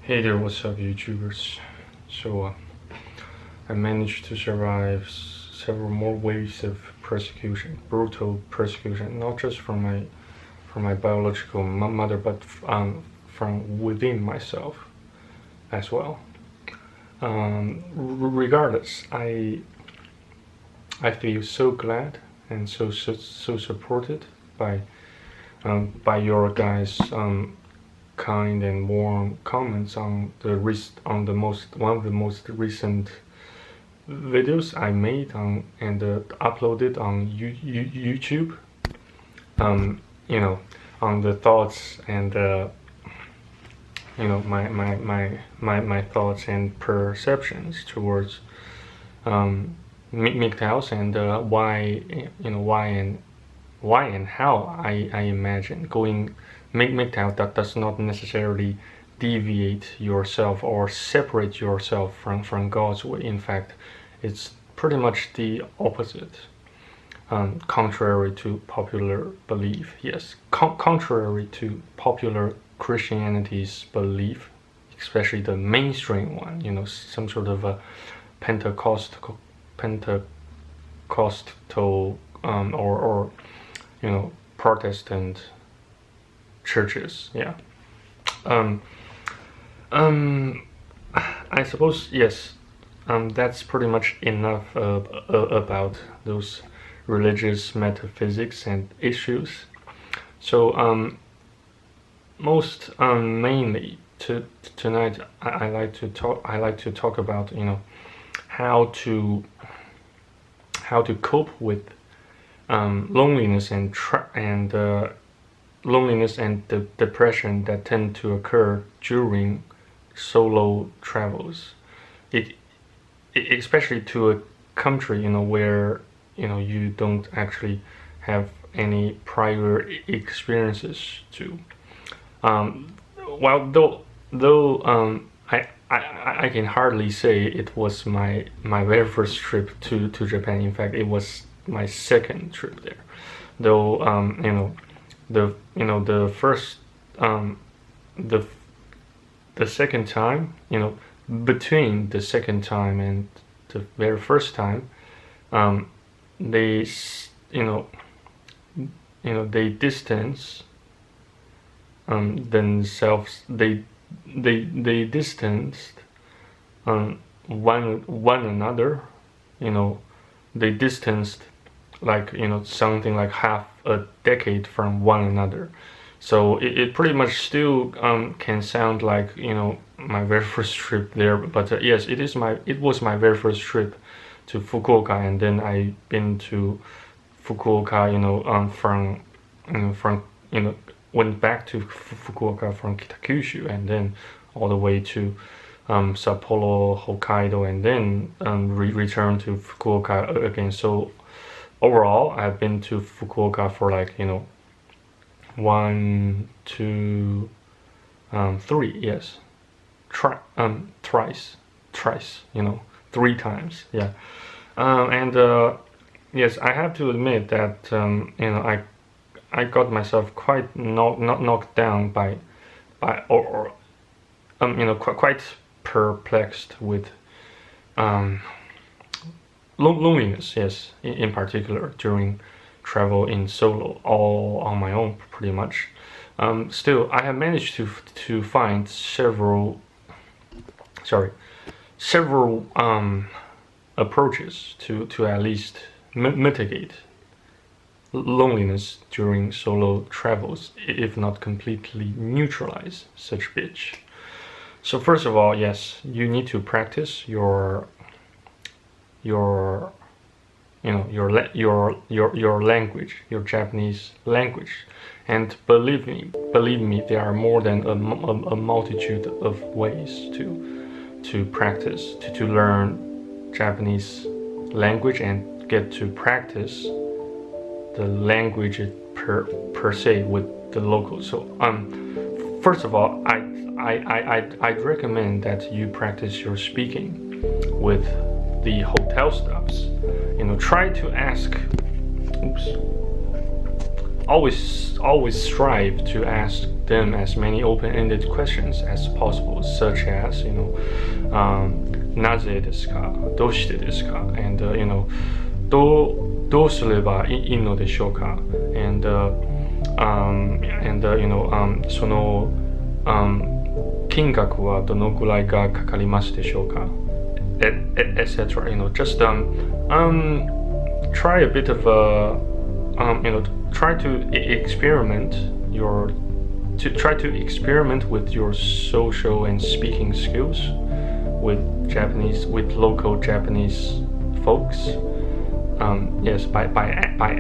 Hey there, what's up, YouTubers? I managed to survive several more waves of persecution, brutal persecution, not just from my biological mother, but from within myself as well. Regardless, I feel so glad and so supported by your guys' kind and warm comments on one of the most recent videos I made and uploaded on YouTube. On the thoughts and my thoughts and perceptions towards MGTOWs and why and how I imagine going MGTOW that does not necessarily deviate yourself or separate yourself from God's way. In fact, it's pretty much the opposite, contrary to popular belief. Yes, contrary to popular Christianity's belief, especially the mainstream one. Some sort of a Pentecostal or Protestant churches. Yeah. I suppose yes. That's pretty much enough about those religious metaphysics and issues. So mainly tonight I like to talk about how to cope with loneliness and depression that tend to occur during solo travels. Especially to a country where you don't actually have any prior experiences to. Though I can hardly say it was my very first trip to Japan. In fact, it was my second trip there. Though the second time, between the second time and the very first time, they distance themselves. They distanced one another. They distanced something like half a decade from one another. So it pretty much still can sound like my very first trip there, but yes, it was my very first trip to Fukuoka, and then I've been to Fukuoka went back to Fukuoka from Kitakyushu, and then all the way to Sapporo, Hokkaido, and then returned to Fukuoka again. So overall, I've been to Fukuoka for 1, 2, 3, yes, thrice, 3 times, yeah. Yes, I have to admit that I got myself quite knocked down by quite perplexed with loneliness, yes, in particular during travel in solo, all on my own pretty much. Still, I have managed to find several approaches to at least mitigate loneliness during solo travels, if not completely neutralize such bitch. So first of all, yes, you need to practice your language, your Japanese language, and believe me, there are more than a multitude of ways to practice, to learn Japanese language and get to practice the language per se with the locals. So first of all, I'd recommend that you practice your speaking with the hotel staffs. Try to ask always strive to ask them as many open-ended questions as possible, such as なぜですか、どうしてですか、and どうすればいいのでしょうか、andその、金額はどのくらいがかかりますでしょうか、etc. Just try a bit of try to experiment with your social and speaking skills with local Japanese folks. Yes, by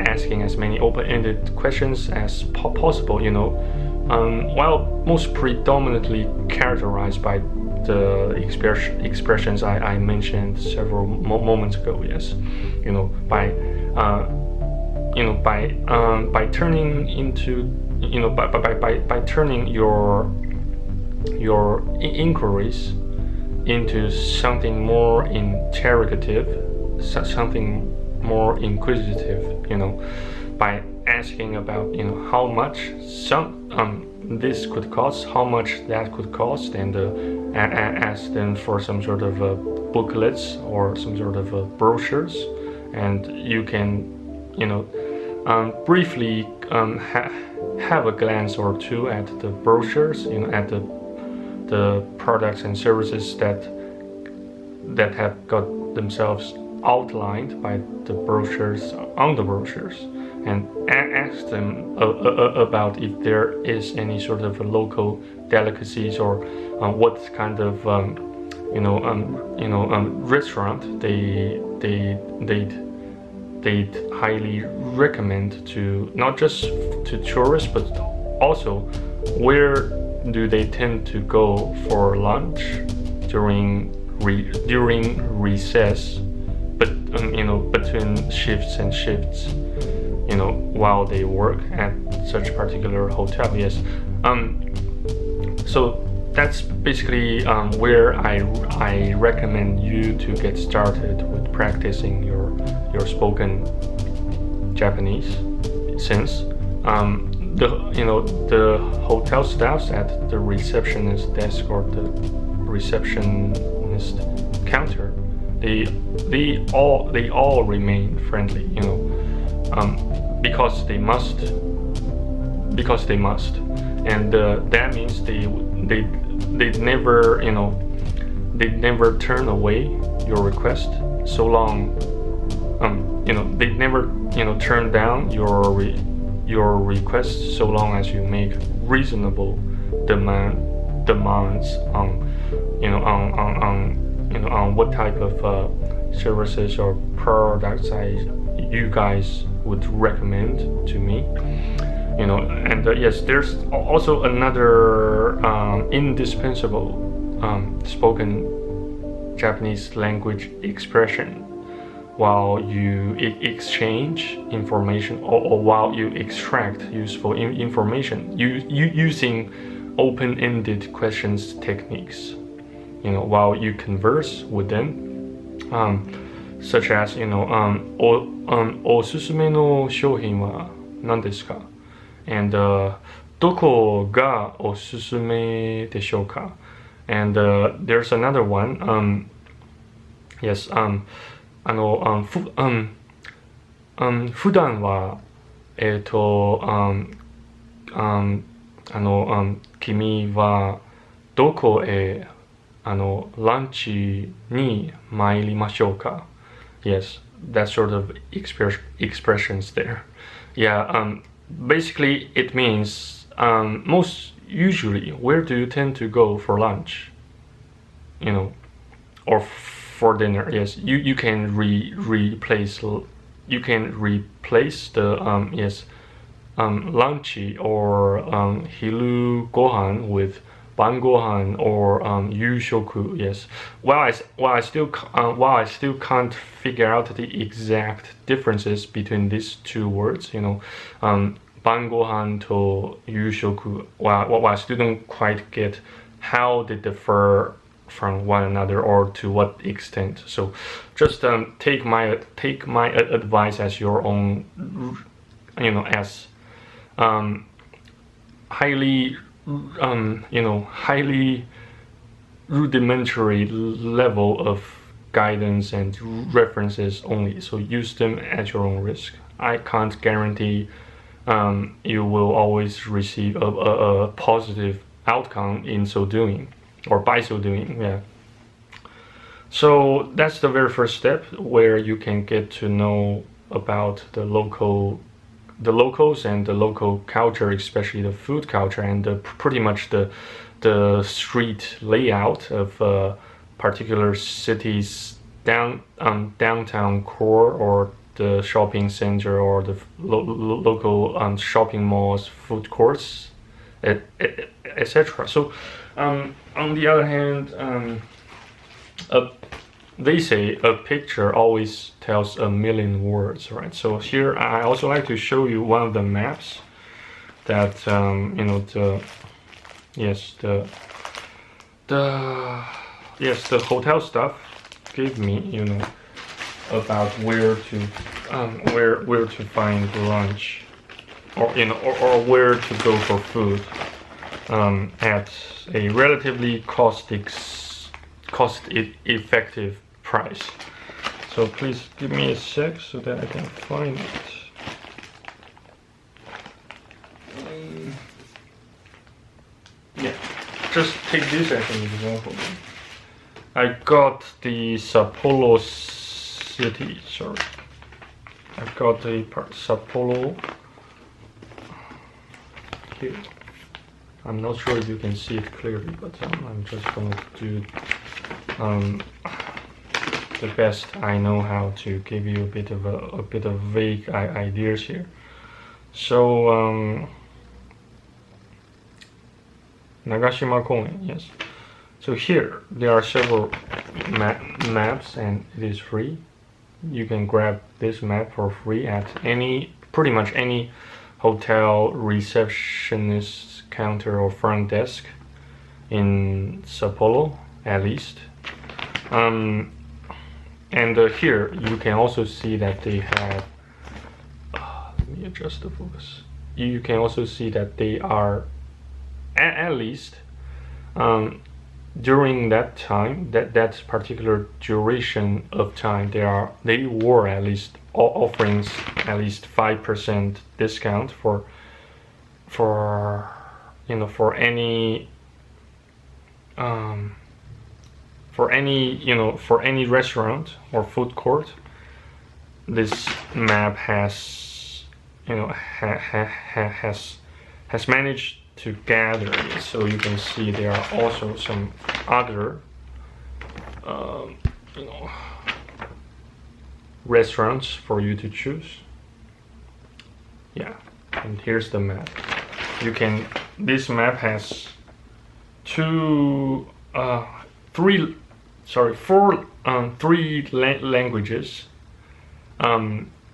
asking as many open-ended questions as possible, while most predominantly characterized by the expressions I mentioned several moments ago. Yes, by turning into by turning your inquiries into something more interrogative, something more inquisitive, by asking about how much this could cost, how much that could cost, and ask them for some sort of booklets or some sort of brochures, and you can briefly have a glance or two at the brochures, at the products and services that have got themselves outlined by the brochures, and ask them about if there is any sort of local delicacies or what kind of restaurant they'd highly recommend to, not just to tourists, but also where do they tend to go for lunch during recess, but between shifts and shifts, while they work at such particular hotel. Yes, so that's basically where I recommend you to get started with practicing your spoken Japanese, since the hotel staffs at the receptionist desk or the receptionist counter, they all remain friendly, because they must, and that means they never turn away your request so long. They never turn down your request so long as you make reasonable demands on what type of services or products you guys would recommend to me. And yes, there's also another indispensable spoken Japanese language expression while you exchange information, or while you extract useful information, using open-ended questions techniques, while you converse with them, such as おすすめの商品は何ですか? And どこがおすすめでしょうか? And there's another one. Yes. 普段は君はどこへランチに参りましょうか? Yes, that sort of expressions there. Yeah, basically it means most usually, where do you tend to go for lunch? Or for dinner. Yes, you can replace the lunchy or hiru gohan with ban gohan or yushoku. Yes, while I still can't figure out the exact differences between these two words, ban gohan to yushoku, while I still don't quite get how they differ from one another or to what extent. So just take my advice as your own, as um, highly highly rudimentary level of guidance and references only, so use them at your own risk. I can't guarantee you will always receive a positive outcome in so doing, or by so doing. Yeah. So that's the very first step, where you can get to know about the locals and the local culture, especially the food culture, and pretty much the street layout of particular cities downtown core, or the shopping center, or the local shopping malls, food courts, etc. So on the other hand, they say a picture always tells a million words, right? So here I also like to show you one of the maps that the hotel staff gave me, about where to find lunch, or where to go for food at a relatively cost-effective price. So please give me a sec so that I can find it. Yeah, just take this as an example. I got the Sapporo city, sorry. I got the Sapporo here. I'm not sure if you can see it clearly, but I'm just going to do the best I know how to give you a bit of vague ideas here. So Nagashima Koen, yes. So here there are several maps, and it is free. You can grab this map for free at pretty much any hotel receptionist counter or front desk in Sapporo, at least. And here you can also see that they have. Let me adjust the focus. You can also see that they are at least during that time, that particular duration of time, they were at least offering at least 5% discount for any restaurant or food court. This map has has managed to gather it. So you can see there are also some other restaurants for you to choose. Yeah, and here's the map. This map has three languages: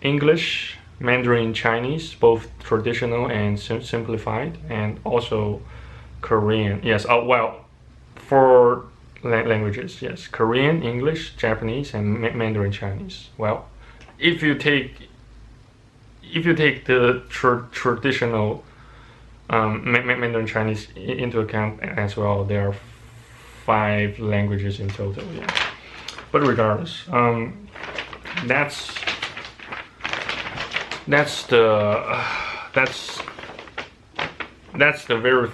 English, Mandarin Chinese, both traditional and simplified, and also Korean. Yes, four languages. Yes, Korean, English, Japanese, and Mandarin Chinese. Well, if you take the traditional Mandarin Chinese into account as well, there are 5 languages in total. Yeah, but regardless, that's the very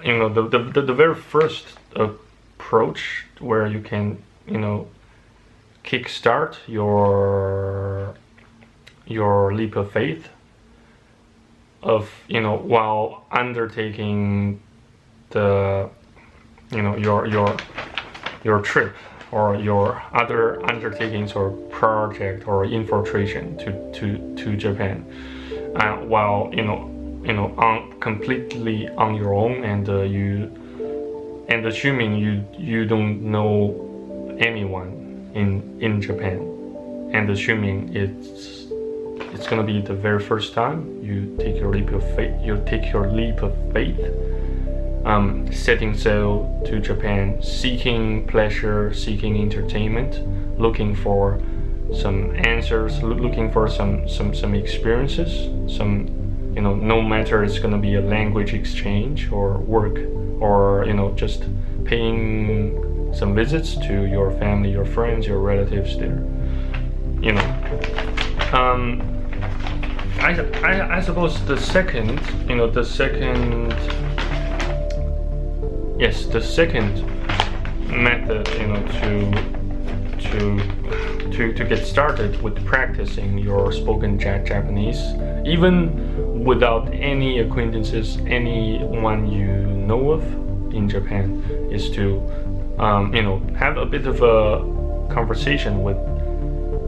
the very first approach, where you can kickstart your leap of faith of while undertaking the your trip or your other undertakings or project or infiltration to Japan, while completely on your own, and assuming you don't know anyone in Japan, and assuming it's gonna be the very first time you take your leap of faith. Setting sail to Japan, seeking pleasure, seeking entertainment, looking for some answers, looking for some experiences, some no matter it's gonna be a language exchange or work, or just paying some visits to your family, your friends, your relatives there. I suppose the second method, to get started with practicing your spoken Japanese, even without any acquaintances, anyone you know of in Japan, is to have a bit of a conversation with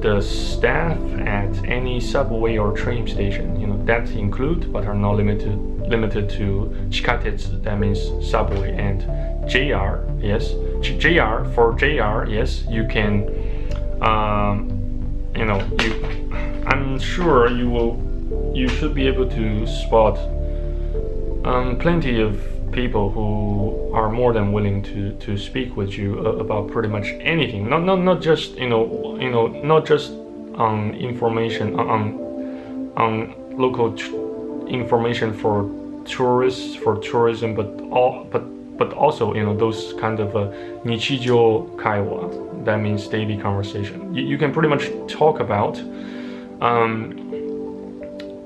the staff at any subway or train station. That include but are not limited to chikatetsu, that means subway, and JR. Yes, JR, for JR. Yes, you can. I'm sure you should be able to spot plenty of people who are more than willing to speak with you about pretty much anything. Not just not just on information on local information for tourists, for tourism, but also those kind of nichijo kaiwa, that means daily conversation. You can pretty much talk about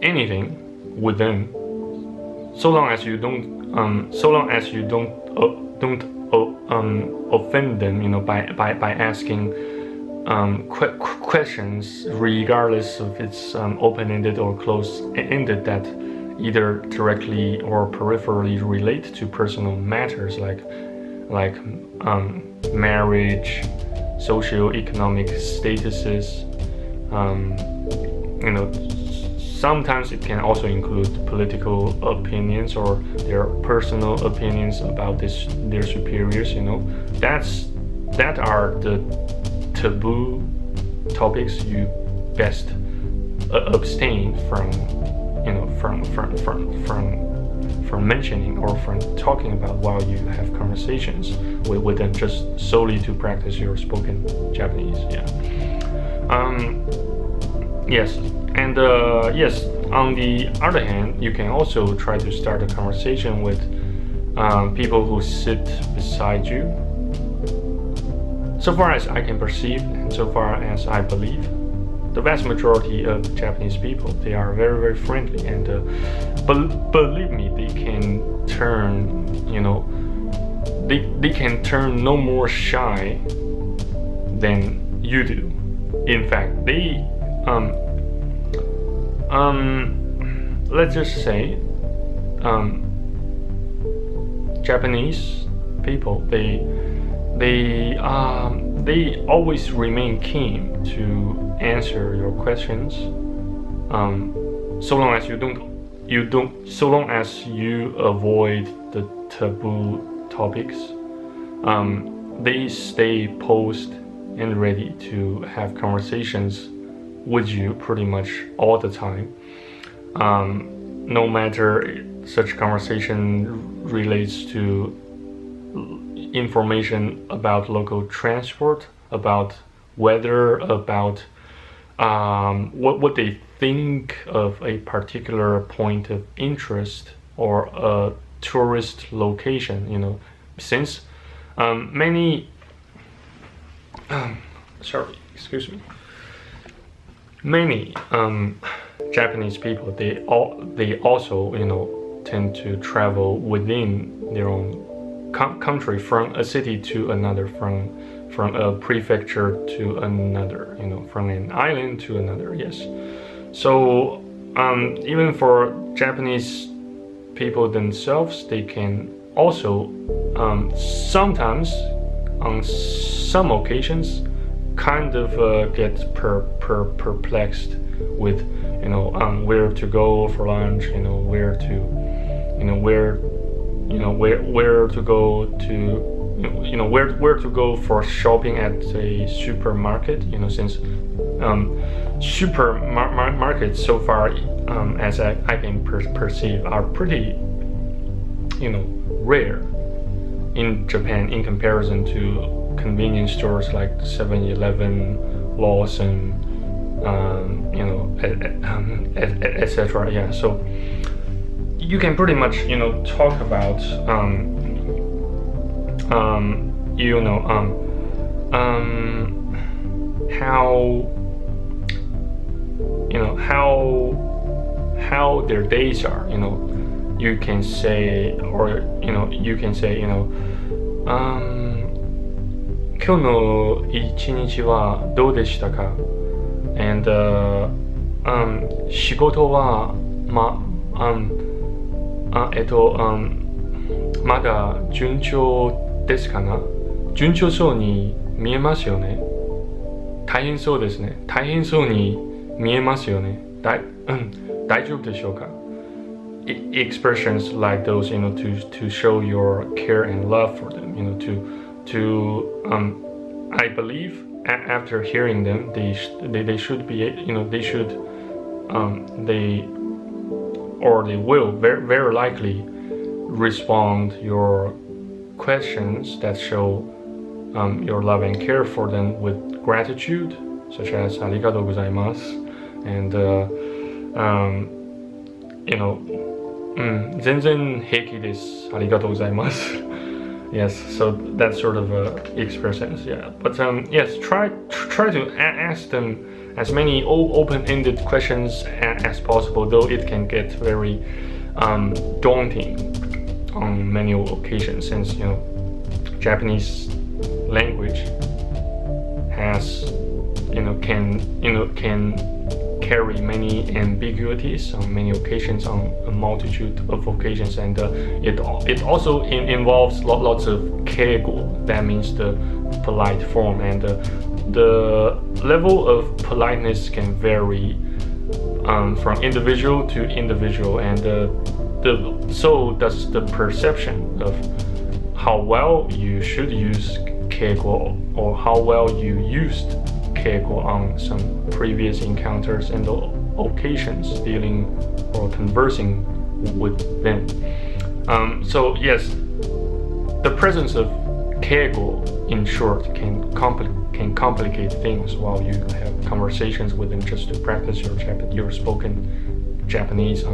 anything with them, so long as you don't offend them, by asking questions, regardless if it's open-ended or closed-ended, that either directly or peripherally relate to personal matters like marriage, socio-economic statuses. Sometimes it can also include political opinions or their personal opinions about their superiors. That are the taboo topics you best abstain from mentioning or from talking about while you have conversations with them, just solely to practice your spoken Japanese. Yes, and yes, on the other hand, you can also try to start a conversation with people who sit beside you. So far as I can perceive, and so far as I believe, the vast majority of Japanese people, they are very, very friendly, and believe me, they can turn, they can turn no more shy than you do. In fact, they let's just say Japanese people, they always remain keen to answer your questions, so long as so long as you avoid the taboo topics. They stay posed and ready to have conversations with you pretty much all the time, no matter such conversation relates to information about local transport, about weather, about what they think of a particular point of interest or a tourist location. Since many many Japanese people, they also tend to travel within their own country, from a city to another, from a prefecture to another, from an island to another. Yes, so even for Japanese people themselves, they can also sometimes, on some occasions, kind of get perplexed with where to go for lunch, where to go for shopping at a supermarket, since supermarkets, so far as I can perceive, are pretty rare in Japan in comparison to convenience stores like 7-Eleven, Lawson, etc. Yeah, so you can pretty much talk about how how their days are. You can say, or you can say, 今日の一日はどうでしたか and、仕事はまだ順調ですかな。順調そうに見えますよね。大変そうですね。大変そうに見えますよね。大丈夫でしょうか。Expressions like those, to show your care and love for them, I believe after hearing them, they should be, they will very likely respond your questions that show your love and care for them with gratitude, such as ありがとうございます and 全然平気です。ありがとうございます。Yes, so that sort of expressions, yeah. But yes, try to ask them as many open-ended questions as possible, though it can get very daunting on many occasions, since Japanese language has can carry many ambiguities on many occasions, on a multitude of occasions, and it also involves lots of keigo, that means the polite form, and the level of politeness can vary from individual to individual, and so does the perception of how well you should use keigo, or how well you used keigo on some previous encounters and occasions dealing or conversing with them. So yes, the presence of keigo, in short, can complicate things while you have conversations with them, just to practice your spoken Japanese,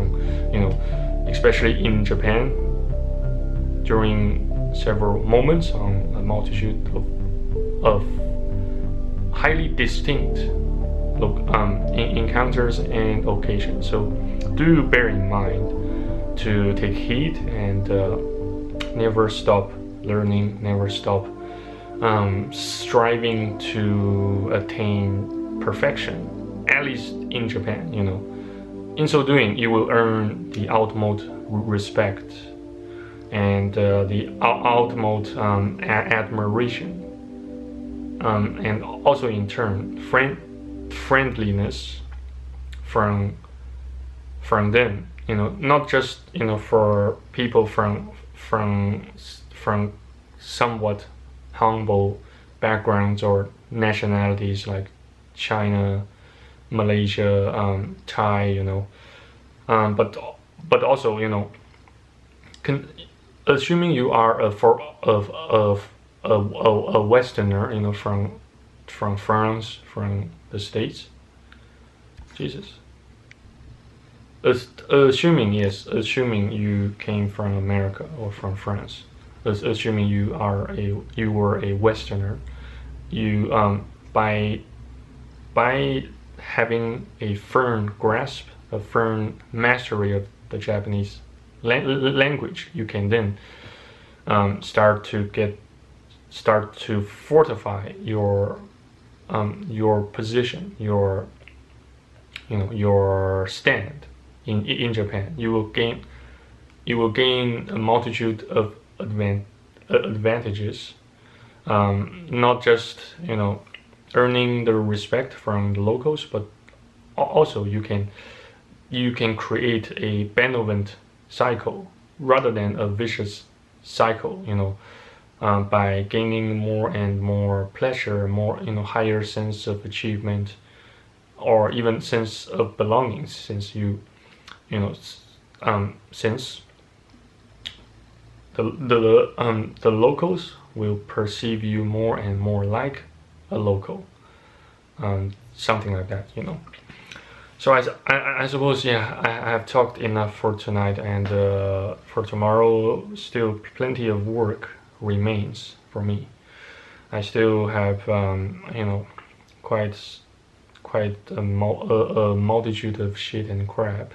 especially in Japan, during several moments on a multitude of highly distinct encounters and occasions. So do bear in mind to take heed and never stop learning, never stop striving to attain perfection, at least in Japan. In so doing, you will earn the ultimate respect and the ultimate admiration, and also in turn friendliness from them, not just for people from somewhat humble backgrounds or nationalities like China, Malaysia, Thai, but also assuming you are a Westerner, from France, from the States. Jesus. Assuming you came from America or from France. Assuming you were a Westerner, you by having a firm grasp, a firm mastery of the Japanese language, you can then start to fortify your position, your stand in Japan. You will gain a multitude of advantages, not just earning the respect from the locals, but also you can create a benevolent cycle rather than a vicious cycle, by gaining more and more pleasure, more higher sense of achievement, or even sense of belonging, since since the locals will perceive you more and more like a local. something like that, you know. So I suppose, yeah, I have talked enough for tonight, and for tomorrow, still plenty of work remains for me. I still have, you know, quite a multitude of shit and crap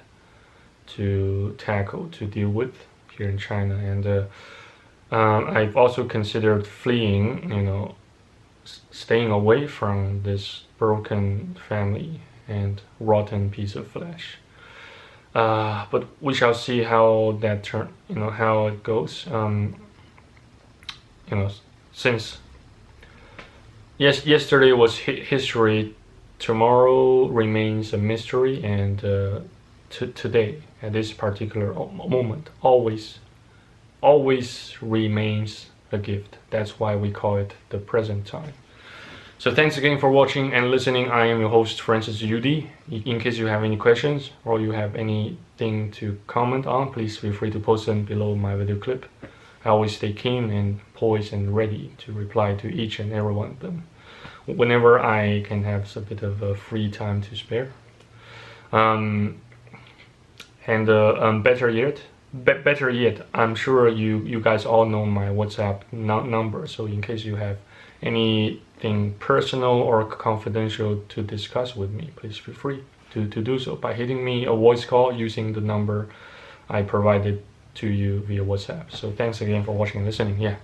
to tackle, to deal with here in China, and I've also considered fleeing, you know, staying away from this broken family and rotten piece of flesh. But we shall see how that turn, you know, how it goes. You know, since yesterday was history, tomorrow remains a mystery, and today, at this particular moment, always remains a gift. That's why we call it the present time. So thanks again for watching and listening. I am your host, Francis Yudi. In case you have any questions or you have anything to comment on, please feel free to post them below my video clip. I always stay keen and poised and ready to reply to each and every one of them whenever I can have a bit of free time to spare. Better yet, I'm sure you guys all know my WhatsApp number. So in case you have anything personal or confidential to discuss with me, please feel free to do so by hitting me a voice call using the number I provided to you via WhatsApp. So thanks again for watching and listening. Yeah,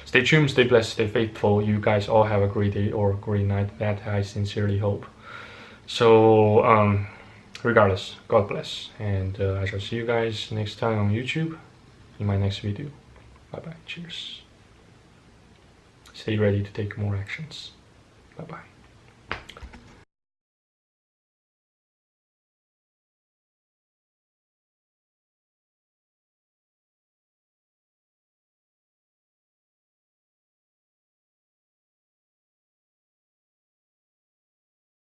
stay tuned, stay blessed, stay faithful. You guys all have a great day or a great night. That I sincerely hope. So regardless, God bless, and I shall see you guys next time on YouTube in my next video. Bye bye. Cheers. Stay ready to take more actions. Bye bye.